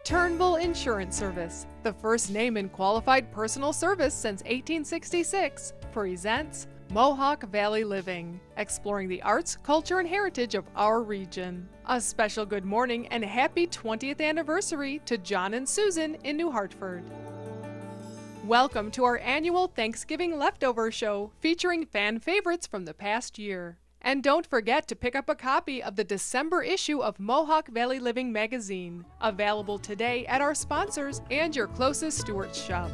Turnbull Insurance Service, the first name in qualified personal service since 1866, presents Mohawk Valley Living, exploring the arts, culture, and heritage of our region. A special good morning and happy 20th anniversary to John and Susan in New Hartford. Welcome to our annual Thanksgiving Leftover Show featuring fan favorites from the past year. And don't forget to pick up a copy of the December issue of Mohawk Valley Living magazine, available today at our sponsors and your closest Stewart's shop.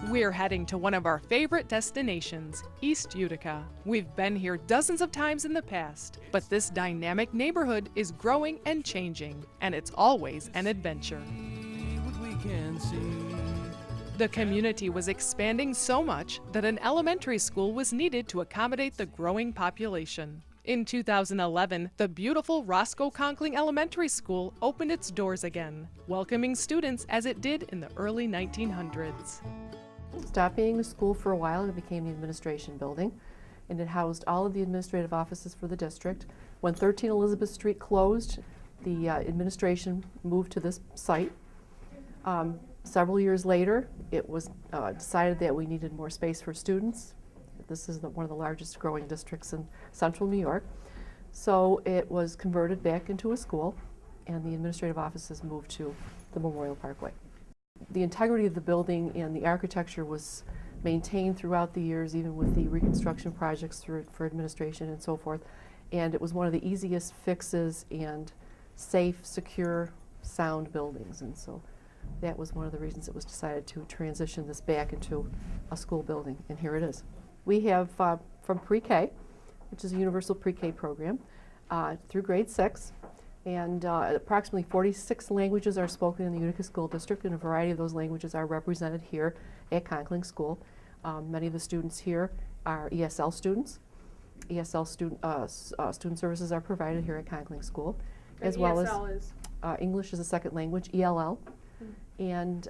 We're heading to one of our favorite destinations, East Utica. We've been here dozens of times in the past, but this dynamic neighborhood is growing and changing, and it's always an adventure. The community was expanding so much that an elementary school was needed to accommodate the growing population. In 2011, the beautiful Roscoe Conkling Elementary School opened its doors again, welcoming students as it did in the early 1900s. Stopped being a school for a while and it became the administration building, and it housed all of the administrative offices for the district. When 13 Elizabeth Street closed, the administration moved to this site. Several years later, it was decided that we needed more space for students. This is one of the largest growing districts in central New York. So it was converted back into a school, and the administrative offices moved to the Memorial Parkway. The integrity of the building and the architecture was maintained throughout the years, even with the reconstruction projects for administration and so forth. And it was one of the easiest fixes and safe, secure, sound buildings. And so that was one of the reasons it was decided to transition this back into a school building, and here it is. We have from pre-K, which is a universal pre-K program, through grade 6, and approximately 46 languages are spoken in the Utica School District, and a variety of those languages are represented here at Conkling School. Many of the students here are ESL students. ESL student services are provided here at Conkling School, as well as English as a second language, ELL. And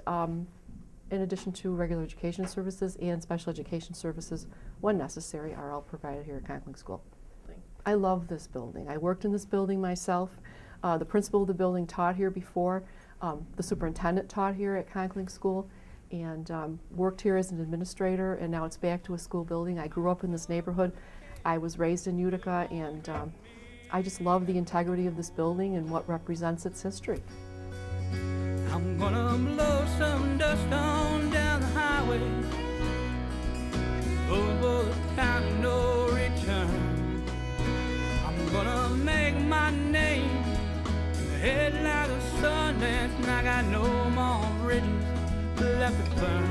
in addition to regular education services and special education services, when necessary, are all provided here at Conkling School. I love this building. I worked in this building myself. The principal of the building taught here before. The superintendent taught here at Conkling School and worked here as an administrator, and now it's back to a school building. I grew up in this neighborhood. I was raised in Utica, and I just love the integrity of this building and what represents its history. I'm gonna blow some dust on down the highway over the kind of no return. I'm gonna make my name in the headlight of Sundance, and I got no more bridges left to burn.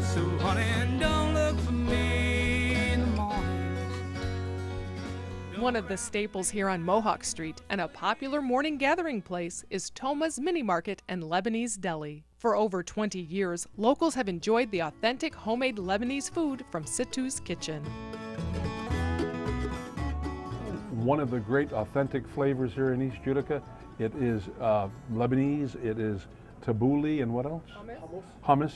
So honey, don't look for me in the morning. One of the staples here on Mohawk Street and a popular morning gathering place is Toma's Mini Market and Lebanese Deli. For over 20 years, locals have enjoyed the authentic homemade Lebanese food from Situ's Kitchen. One of the great authentic flavors here in East Utica, it is Lebanese, it is tabbouleh, and what else? Hummus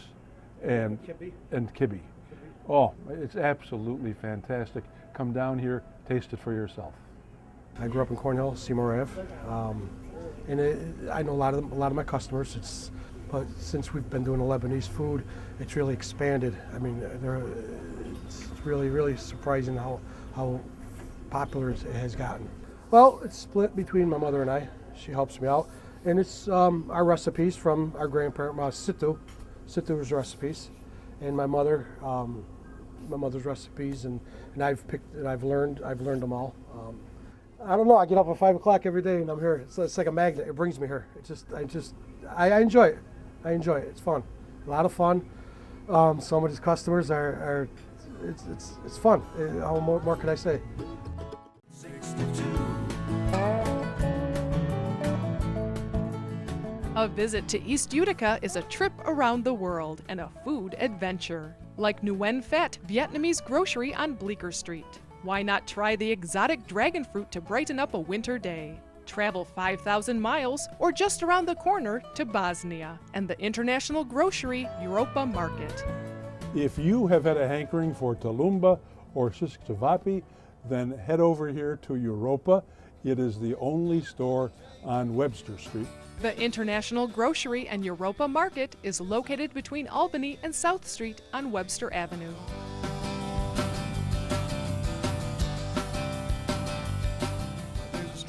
and kibbe. Oh, it's absolutely fantastic. Come down here, taste it for yourself. I grew up in Cornhill, Seymour Ave, and I know a lot of my customers. But since we've been doing the Lebanese food, it's really expanded. I mean, it's really surprising how popular it has gotten. Well, it's split between my mother and I. She helps me out, and it's our recipes from our grandparent, Situ's recipes, and my mother's recipes, and I've learned them all. I don't know. I get up at 5 o'clock every day, and I'm here. It's like a magnet. It brings me here. I enjoy it. I enjoy it. It's fun. A lot of fun. Some of these customers are it's fun. How more can I say? 62. A visit to East Utica is a trip around the world and a food adventure. Like Nguyen Phat Vietnamese Grocery on Bleecker Street. Why not try the exotic dragon fruit to brighten up a winter day? Travel 5,000 miles or just around the corner to Bosnia and the international grocery Europa Market. If you have had a hankering for Tulumba or Shishkavapi, then head over here to Europa. It is the only store on Webster Street. The International Grocery and Europa Market is located between Albany and South Street on Webster Avenue.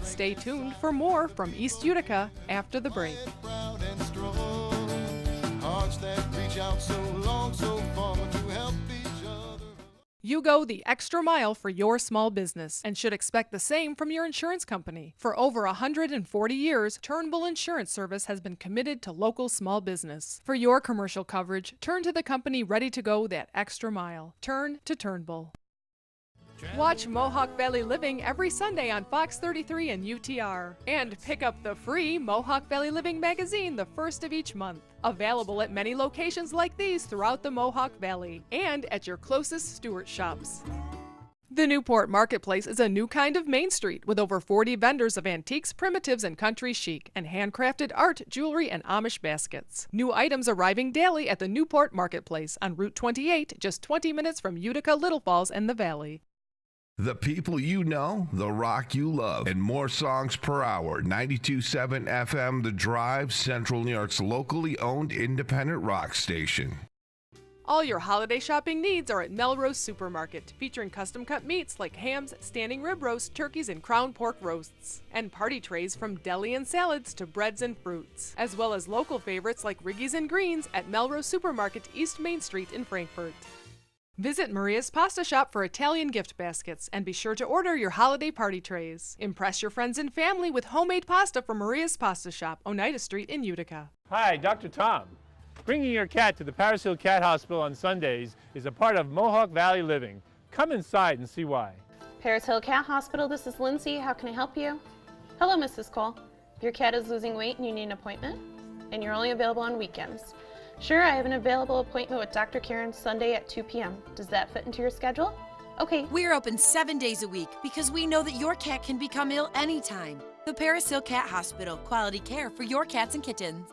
Stay tuned for more from East Utica after the break. You go the extra mile for your small business and should expect the same from your insurance company. For over 140 years, Turnbull Insurance Service has been committed to local small business. For your commercial coverage, turn to the company ready to go that extra mile. Turn to Turnbull. Watch Mohawk Valley Living every Sunday on Fox 33 and UTR. And pick up the free Mohawk Valley Living magazine the first of each month. Available at many locations like these throughout the Mohawk Valley and at your closest Stewart shops. The Newport Marketplace is a new kind of Main Street with over 40 vendors of antiques, primitives, and country chic, and handcrafted art, jewelry, and Amish baskets. New items arriving daily at the Newport Marketplace on Route 28, just 20 minutes from Utica, Little Falls, and the Valley. The people you know, the rock you love, and more songs per hour. 92.7 FM, The Drive, Central New York's locally owned independent rock station. All your holiday shopping needs are at Melrose Supermarket, featuring custom-cut meats like hams, standing rib roasts, turkeys, and crown pork roasts, and party trays from deli and salads to breads and fruits, as well as local favorites like Riggy's and Greens at Melrose Supermarket, East Main Street in Frankfort. Visit Maria's Pasta Shop for Italian gift baskets, and be sure to order your holiday party trays. Impress your friends and family with homemade pasta from Maria's Pasta Shop, Oneida Street in Utica. Hi, Dr. Tom. Bringing your cat to the Paris Hill Cat Hospital on Sundays is a part of Mohawk Valley Living. Come inside and see why. Paris Hill Cat Hospital, this is Lindsay. How can I help you? Hello, Mrs. Cole. If your cat is losing weight and you need an appointment, and you're only available on weekends. Sure, I have an available appointment with Dr. Karen Sunday at 2 p.m. Does that fit into your schedule? Okay. We're open 7 days a week because we know that your cat can become ill anytime. The Paris Hill Cat Hospital, quality care for your cats and kittens.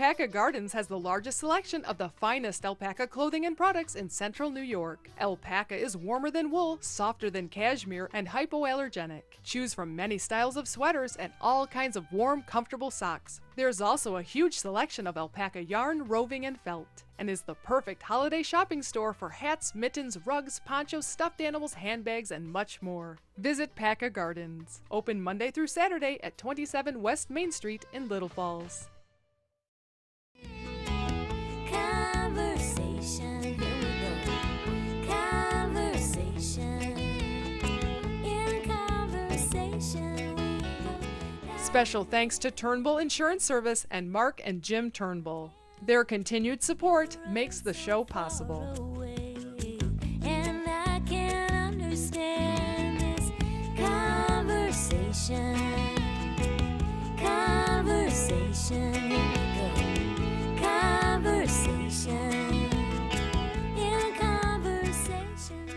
Alpaca Gardens has the largest selection of the finest alpaca clothing and products in central New York. Alpaca is warmer than wool, softer than cashmere, and hypoallergenic. Choose from many styles of sweaters and all kinds of warm, comfortable socks. There's also a huge selection of alpaca yarn, roving, and felt, and is the perfect holiday shopping store for hats, mittens, rugs, ponchos, stuffed animals, handbags, and much more. Visit Paca Gardens. Open Monday through Saturday at 27 West Main Street in Little Falls. Conversation, here we go. Conversation, in conversation we go. Special thanks to Turnbull Insurance Service and Mark and Jim Turnbull. Their continued support makes the show possible. And I can understand this conversation. Conversation, here we go. Conversation, in conversation.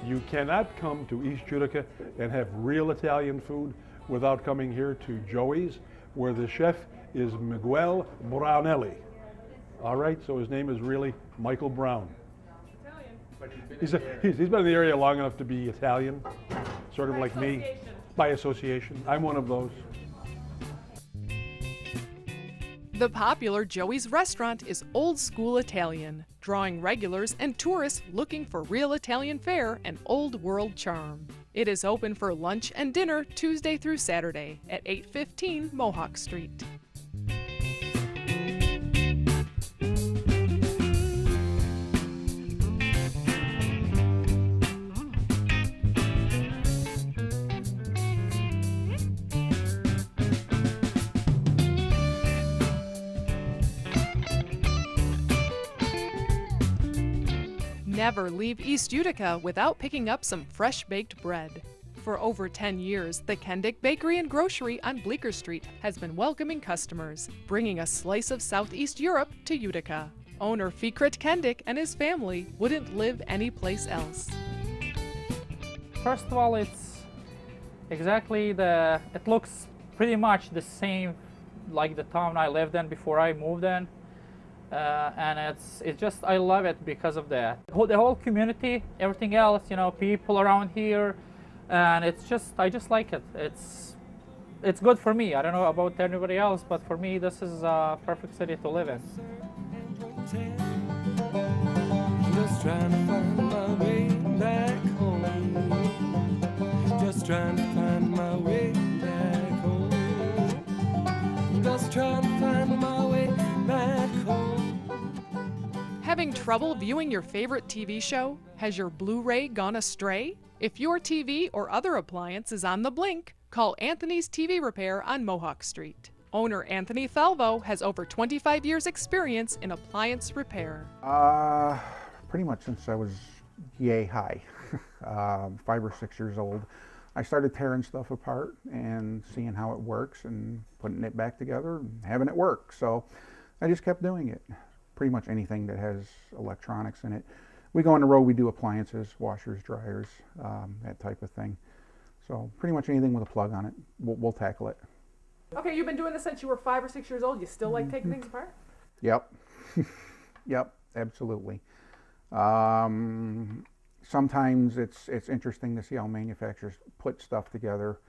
You cannot come to East Utica and have real Italian food without coming here to Joey's, where the chef is Miguel Brownelli. All right, so his name is really Michael Brown. He's been in the area long enough to be Italian, sort of like me, by association. I'm one of those. The popular Joey's restaurant is old school Italian, drawing regulars and tourists looking for real Italian fare and old world charm. It is open for lunch and dinner Tuesday through Saturday at 815 Mohawk Street. Never leave East Utica without picking up some fresh baked bread. For over 10 years, the Kendick Bakery and Grocery on Bleecker Street has been welcoming customers, bringing a slice of Southeast Europe to Utica. Owner Fikret Kendick and his family wouldn't live anyplace else. First of all, it's exactly it looks pretty much the same like the town I lived in before I moved in. And it's just, I love it because of that. The whole community, everything else, people around here, and I just like it. it's good for me. I don't know about everybody else, but for me, this is a perfect city to live in. Just trying to find my way back home. Just trying to find my way back home. Just trying to find my way back home. Having trouble viewing your favorite TV show? Has your Blu-ray gone astray? If your TV or other appliance is on the blink, call Anthony's TV Repair on Mohawk Street. Owner Anthony Thalvo has over 25 years experience in appliance repair. Pretty much since I was yay high, 5 or 6 years old. I started tearing stuff apart and seeing how it works and putting it back together and having it work. So I just kept doing it. Pretty much anything that has electronics in it. We go on the road, we do appliances, washers, dryers, that type of thing. So pretty much anything with a plug on it, we'll tackle it. Okay, you've been doing this since you were 5 or 6 years old. You still like taking things apart? Yep. Yep, absolutely. Sometimes it's interesting to see how manufacturers put stuff together,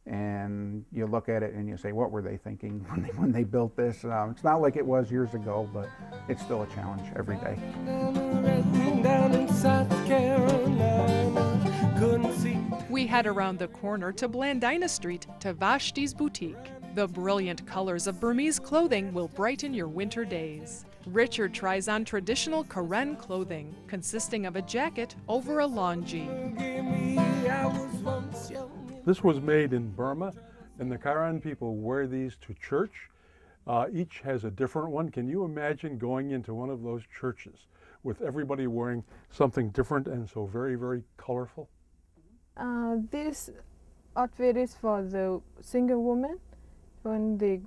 and you look at it and you say, what were they thinking when they built this? It's not like it was years ago, but it's still a challenge every day. We head around the corner to Blandina Street to Vashti's Boutique. The brilliant colors of Burmese clothing will brighten your winter days. Richard tries on traditional Karen clothing, consisting of a jacket over a longi. This was made in Burma, and the Karen people wear these to church. Each has a different one. Can you imagine going into one of those churches with everybody wearing something different and so very, very colorful? This outfit is for the single woman when they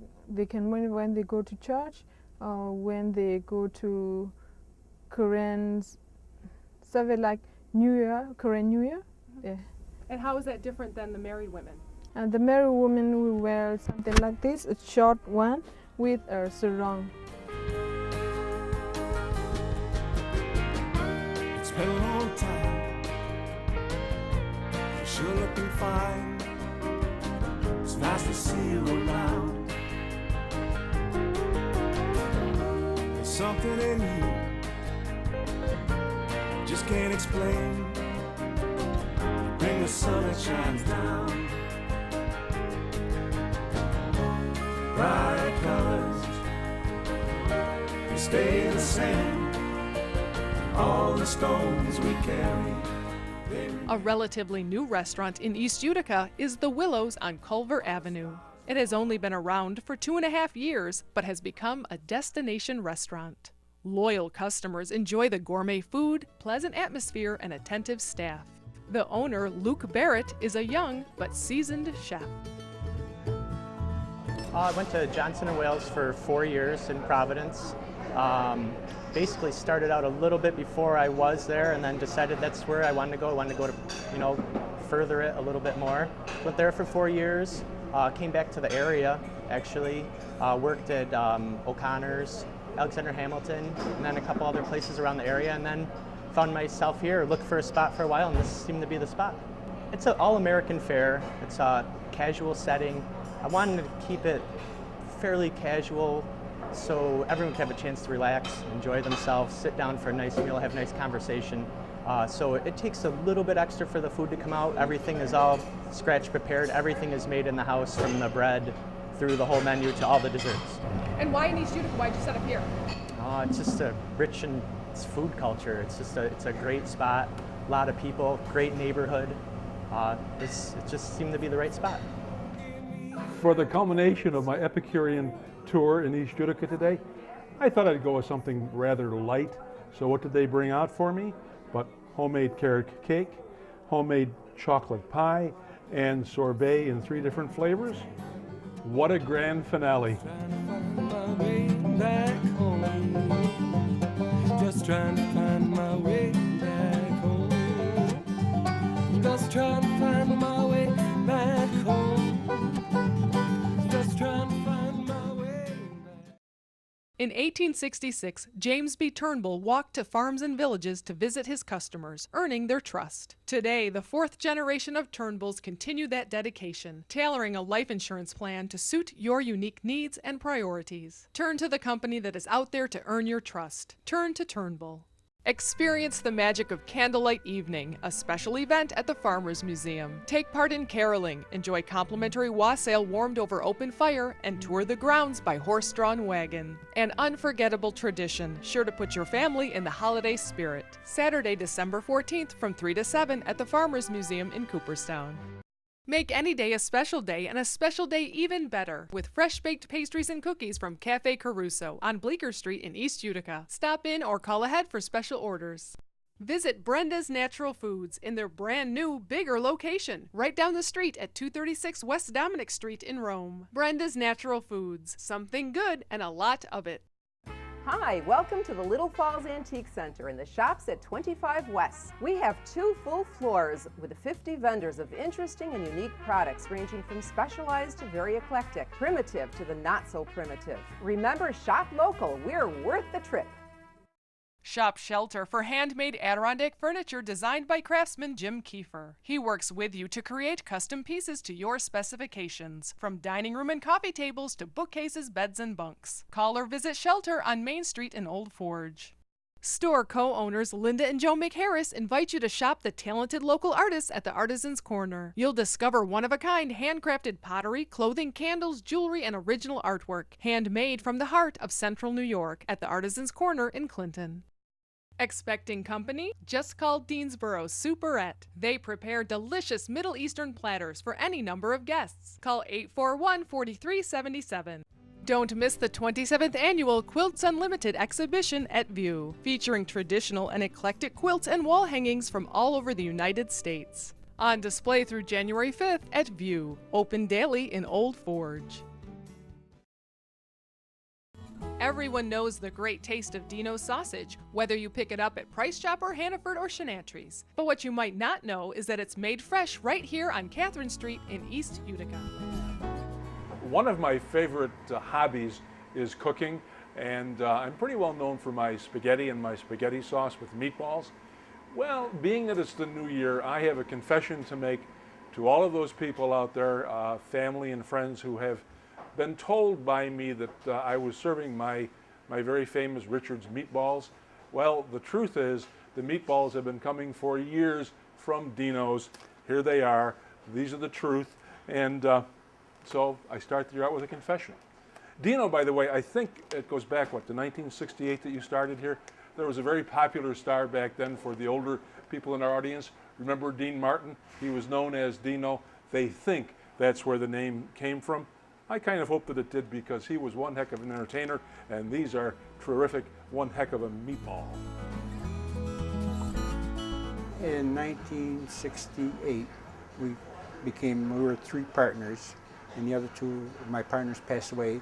can when they go to church, when they go to Korean service like New Year, Korean New Year. Yeah. And how is that different than the married women? The married woman will wear something like this, a short one with a sarong. It's been a long time. You're sure looking fine. It's nice to see you around. There's something in you just can't explain. You bring the sun that shines down. Bright colors, they stay the same. All the stones we carry. A relatively new restaurant in East Utica is the Willows on Culver Avenue. It has only been around for 2.5 years, but has become a destination restaurant. Loyal customers enjoy the gourmet food, pleasant atmosphere, and attentive staff. The owner, Luke Barrett, is a young but seasoned chef. I went to Johnson & Wales for 4 years in Providence. Basically started out a little bit before I was there, and then decided that's where I wanted to go. I wanted to go to, further it a little bit more. Went there for 4 years. Came back to the area, actually. Worked at O'Connor's, Alexander Hamilton, and then a couple other places around the area, and then found myself here, looked for a spot for a while, and this seemed to be the spot. It's an all-American fare. It's a casual setting. I wanted to keep it fairly casual so everyone can have a chance to relax, enjoy themselves, sit down for a nice meal, have a nice conversation. So it takes a little bit extra for the food to come out. Everything is all scratch prepared. Everything is made in the house, from the bread through the whole menu to all the desserts. And why in East Utica? Why'd you set up here? It's just a rich and food culture. It's a great spot. A lot of people, great neighborhood. It just seemed to be the right spot. For the culmination of my Epicurean tour in East Utica today, I thought I'd go with something rather light. So what did they bring out for me? But homemade carrot cake, homemade chocolate pie, and sorbet in 3 different flavors. What a grand finale. Just trying to find my way back home. Just trying to find my way back home. Just trying to find my way back. In 1866, James B. Turnbull walked to farms and villages to visit his customers, earning their trust. Today, the fourth generation of Turnbulls continue that dedication, tailoring a life insurance plan to suit your unique needs and priorities. Turn to the company that is out there to earn your trust. Turn to Turnbull. Experience the magic of Candlelight Evening, a special event at the Farmers Museum. Take part in caroling, enjoy complimentary wassail warmed over open fire, and tour the grounds by horse-drawn wagon. An unforgettable tradition, sure to put your family in the holiday spirit. Saturday, December 14th from 3 to 7 at the Farmers Museum in Cooperstown. Make any day a special day, and a special day even better with fresh-baked pastries and cookies from Cafe Caruso on Bleecker Street in East Utica. Stop in or call ahead for special orders. Visit Brenda's Natural Foods in their brand new, bigger location, right down the street at 236 West Dominic Street in Rome. Brenda's Natural Foods, something good and a lot of it. Hi, welcome to the Little Falls Antique Center in the shops at 25 West. We have 2 full floors with 50 vendors of interesting and unique products ranging from specialized to very eclectic, primitive to the not so primitive. Remember, shop local, we're worth the trip. Shop Shelter for handmade Adirondack furniture designed by craftsman Jim Kiefer. He works with you to create custom pieces to your specifications, from dining room and coffee tables to bookcases, beds, and bunks. Call or visit Shelter on Main Street in Old Forge. Store co-owners Linda and Joe McHarris invite you to shop the talented local artists at the Artisans Corner. You'll discover one-of-a-kind handcrafted pottery, clothing, candles, jewelry, and original artwork, handmade from the heart of Central New York at the Artisans Corner in Clinton. Expecting company? Just call Deansboro Superette. They prepare delicious Middle Eastern platters for any number of guests. Call 841-4377. Don't miss the 27th annual Quilts Unlimited exhibition at View, featuring traditional and eclectic quilts and wall hangings from all over the United States. On display through January 5th at View, open daily in Old Forge. Everyone knows the great taste of Dino's sausage, whether you pick it up at Price Chopper, Hannaford, or Chenantries. But what you might not know is that it's made fresh right here on Catherine Street in East Utica. One of my favorite hobbies is cooking, and I'm pretty well known for my spaghetti and my spaghetti sauce with meatballs. Well, being that it's the new year, I have a confession to make to all of those people out there, family and friends who have been told by me that I was serving my very famous Richard's meatballs. Well, the truth is the meatballs have been coming for years from Dino's. Here they are. These are the truth. And so I start the year out with a confession. Dino, by the way, I think it goes back, to 1968 that you started here? There was a very popular star back then for the older people in our audience. Remember Dean Martin? He was known as Dino. They think that's where the name came from. I kind of hope that it did, because he was one heck of an entertainer, and these are terrific, one heck of a meatball. In 1968, we were 3 partners, and the other 2 of my partners passed away,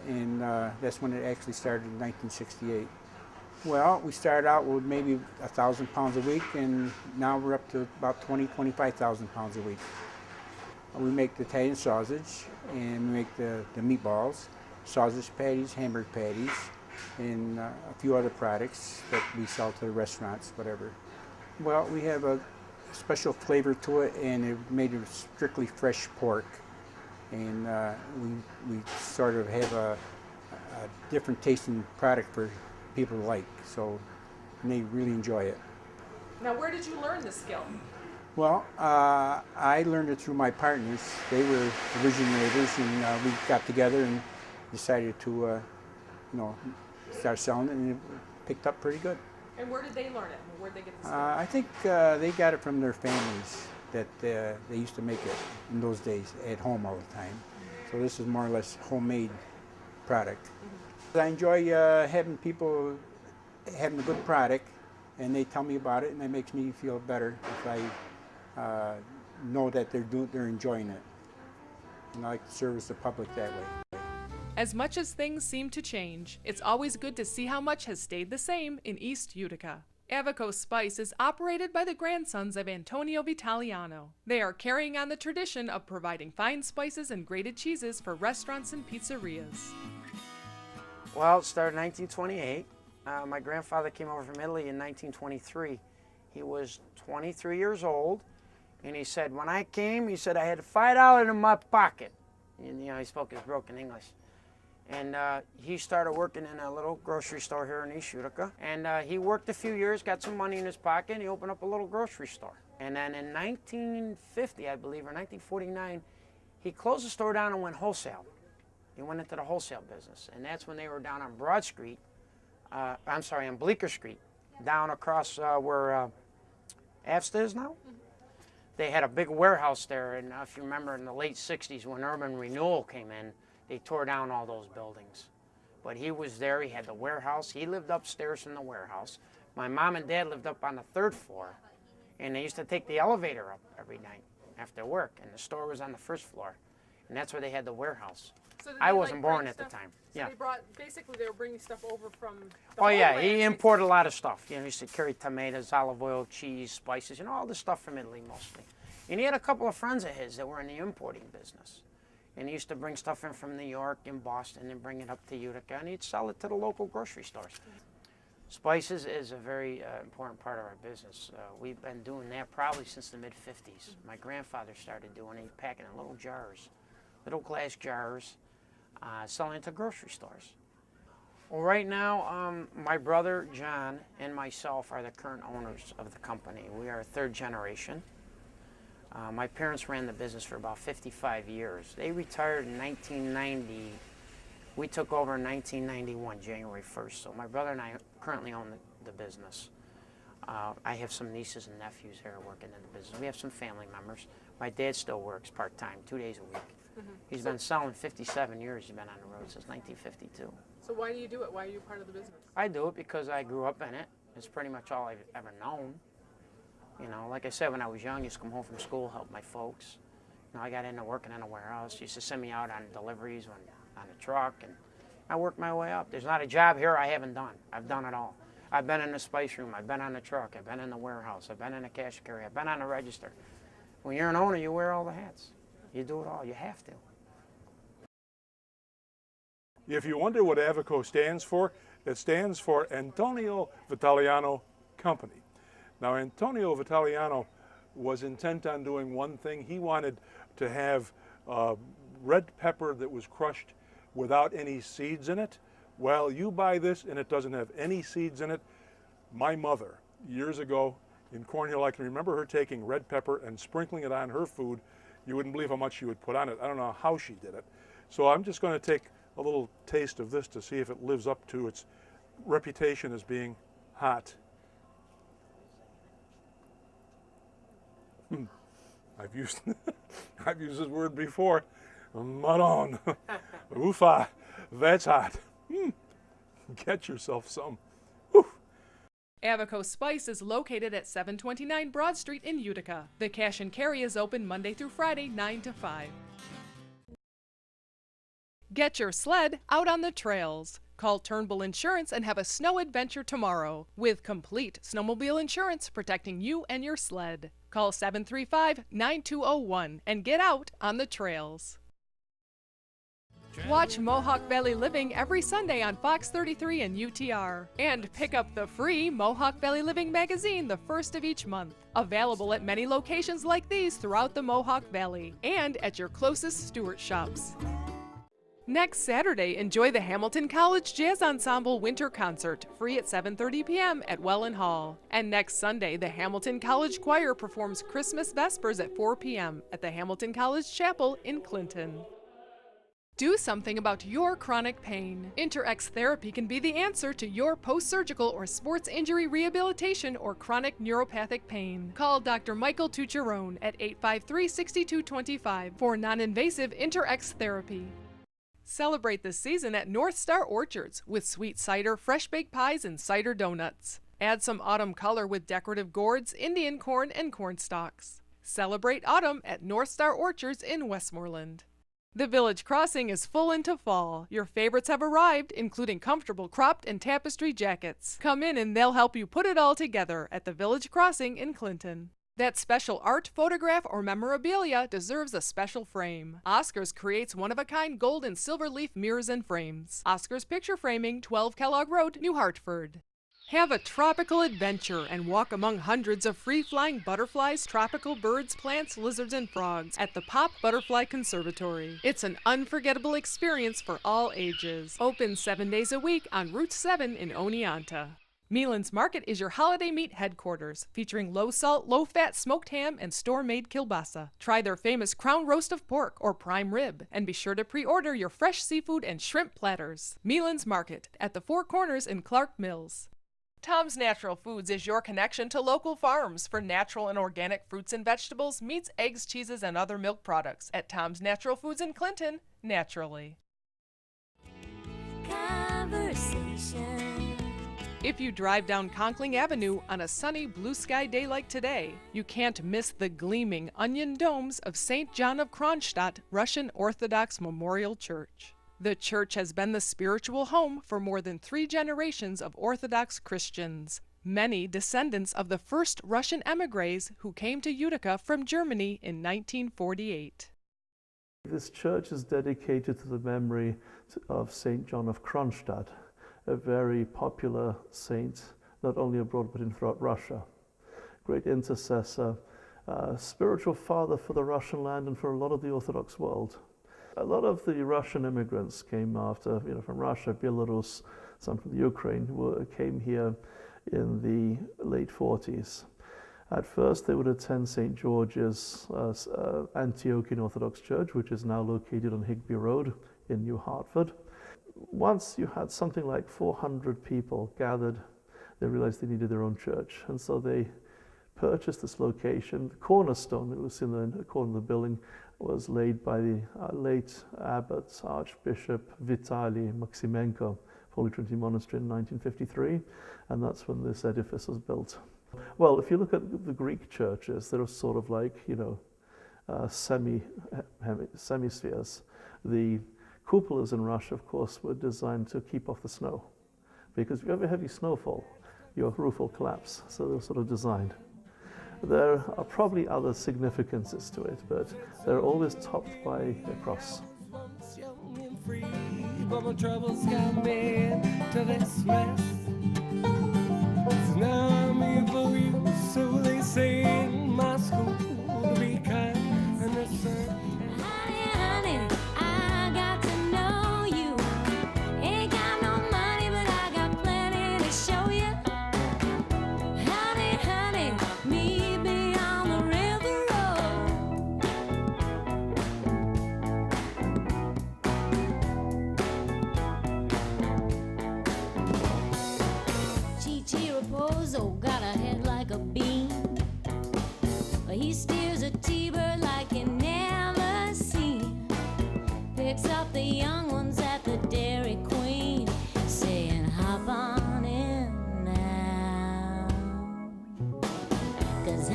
and that's when it actually started in 1968. Well, we started out with maybe 1,000 pounds a week, and now we're up to about 25,000 pounds a week. We make the Italian sausage, and we make the meatballs, sausage patties, hamburger patties, and a few other products that we sell to the restaurants, whatever. Well, we have a special flavor to it, and it made it strictly fresh pork. And we sort of have a different tasting product for people to like, so they really enjoy it. Now, where did you learn this skill? Well, I learned it through my partners. They were originators, and we got together and decided to, start selling it, and it picked up pretty good. And where did they learn it? Where did they get the skill? I think they got it from their families, that they used to make it in those days at home all the time. So this is more or less homemade product. Mm-hmm. I enjoy having people having a good product, and they tell me about it, and it makes me feel better if I know that they're enjoying it. And I like to service the public that way. As much as things seem to change, it's always good to see how much has stayed the same in East Utica. Avico Spice is operated by the grandsons of Antonio Vitaliano. They are carrying on the tradition of providing fine spices and grated cheeses for restaurants and pizzerias. Well, it started in 1928. My grandfather came over from Italy in 1923. He was 23 years old, and he said, when I came, he said, I had $5 in my pocket. And, you know, he spoke his broken English. And he started working in a little grocery store here in East Utica. And he worked a few years, got some money in his pocket, and he opened up a little grocery store. And then in 1950, I believe, or 1949, he closed the store down and went wholesale. He went into the wholesale business. And that's when they were down on Broad Street, on Bleecker Street, down across where Avsta is now. They had a big warehouse there, and if you remember in the late 60s when urban renewal came in, they tore down all those buildings. But he was there, he had the warehouse, he lived upstairs from the warehouse. My mom and dad lived up on the 3rd floor, and they used to take the elevator up every night after work, and the store was on the 1st floor, and that's where they had the warehouse. So I wasn't born at the time. So Yeah. they brought, basically they were bringing stuff over from the Oh yeah, homeland. he imported a lot of stuff. You know, he used to carry tomatoes, olive oil, cheese, spices, you know, all this stuff from Italy mostly. And he had a couple of friends of his that were in the importing business. And he used to bring stuff in from New York and Boston and bring it up to Utica, and he'd sell it to the local grocery stores. Spices is a very important part of our business. We've been doing that probably since the mid-50s. My grandfather started doing it, packing in little jars, little glass jars, selling it to grocery stores. Well, right now, my brother John and myself are the current owners of the company. We are 3rd generation. My parents ran the business for about 55 years. They retired in 1990. We took over in 1991, January 1st. So my brother and I currently own the business. I have some nieces and nephews here working in the business. We have some family members. My dad still works part-time, 2 days a week. He's been selling 57 years. He's been on the road since 1952. So why do you do it? Why are you part of the business? I do it because I grew up in it. It's pretty much all I've ever known. You know, like I said, when I was young, I used to come home from school, help my folks. You know, I got into working in a warehouse. Used to send me out on deliveries on a truck, and I worked my way up. There's not a job here I haven't done. I've done it all. I've been in the spice room. I've been on the truck. I've been in the warehouse. I've been in the cash carry. I've been on the register. When you're an owner, you wear all the hats. You do it all. You have to. If you wonder what Avico stands for, it stands for Antonio Vitaliano Company. Now, Antonio Vitaliano was intent on doing one thing. He wanted to have red pepper that was crushed without any seeds in it. Well, you buy this and it doesn't have any seeds in it. My mother, years ago in Cornhill, I can remember her taking red pepper and sprinkling it on her food. You wouldn't believe how much she would put on it. I don't know how she did it. So I'm just going to take a little taste of this to see if it lives up to its reputation as being hot. I've used this word before. Maron. Oofa. That's hot. Get yourself some. Avico Spice is located at 729 Broad Street in Utica. The cash and carry is open Monday through Friday, 9 to 5. Get your sled out on the trails. Call Turnbull Insurance and have a snow adventure tomorrow with complete snowmobile insurance protecting you and your sled. Call 735-9201 and get out on the trails. Watch Mohawk Valley Living every Sunday on Fox 33 and UTR. And pick up the free Mohawk Valley Living magazine the first of each month. Available at many locations like these throughout the Mohawk Valley and at your closest Stewart shops. Next Saturday, enjoy the Hamilton College Jazz Ensemble Winter Concert, free at 7:30 p.m. at Welland Hall. And next Sunday, the Hamilton College Choir performs Christmas Vespers at 4 p.m. at the Hamilton College Chapel in Clinton. Do something about your chronic pain. InterX Therapy can be the answer to your post-surgical or sports injury rehabilitation or chronic neuropathic pain. Call Dr. Michael Tucherone at 853-6225 for non-invasive InterX Therapy. Celebrate the season at North Star Orchards with sweet cider, fresh baked pies, and cider donuts. Add some autumn color with decorative gourds, Indian corn, and corn stalks. Celebrate autumn at North Star Orchards in Westmoreland. The Village Crossing is full into fall. Your favorites have arrived, including comfortable cropped and tapestry jackets. Come in and they'll help you put it all together at the Village Crossing in Clinton. That special art, photograph, or memorabilia deserves a special frame. Oscars creates one-of-a-kind gold and silver leaf mirrors and frames. Oscars Picture Framing, 12 Kellogg Road, New Hartford. Have a tropical adventure and walk among hundreds of free-flying butterflies, tropical birds, plants, lizards, and frogs at the Pop Butterfly Conservatory. It's an unforgettable experience for all ages. Open 7 days a week on Route 7 in Oneonta. Mealan's Market is your holiday meat headquarters, featuring low-salt, low-fat smoked ham and store-made kielbasa. Try their famous crown roast of pork or prime rib, and be sure to pre-order your fresh seafood and shrimp platters. Mealan's Market at the Four Corners in Clark Mills. Tom's Natural Foods is your connection to local farms for natural and organic fruits and vegetables, meats, eggs, cheeses, and other milk products. At Tom's Natural Foods in Clinton, naturally. Conversation. If you drive down Conkling Avenue on a sunny, blue sky day like today, you can't miss the gleaming onion domes of St. John of Kronstadt Russian Orthodox Memorial Church. The church has been the spiritual home for more than 3 generations of Orthodox Christians, many descendants of the first Russian emigres who came to Utica from Germany in 1948. This church is dedicated to the memory of St. John of Kronstadt, a very popular saint, not only abroad but throughout Russia. Great intercessor, spiritual father for the Russian land and for a lot of the Orthodox world. A lot of the Russian immigrants came after, from Russia, Belarus, some from the Ukraine, who came here in the late 40s. At first, they would attend St. George's Antiochian Orthodox Church, which is now located on Higby Road in New Hartford. Once you had something like 400 people gathered, they realized they needed their own church, and so they purchased this location. The cornerstone that was in the corner of the building was laid by the late abbot, Archbishop Vitaly Maximenko, of Holy Trinity Monastery in 1953, and that's when this edifice was built. Well, if you look at the Greek churches, they're sort of like, semi-spheres. The cupolas in Russia, of course, were designed to keep off the snow, because if you have a heavy snowfall, your roof will collapse, so they're sort of designed. There are probably other significances to it, but they're always topped by a cross. But my troubles got me into this mess. So now I'm here for you, so they say in my school to be kind and listen. Honey, I got to know you. Ain't got no money, but I got plenty to show you. Honey, meet me on the river road. Chichi Raposo got a head like a beam. He steers a T-bird like you never seen. Picks up the young ones at the Dairy Queen, saying hop on in now. 'Cause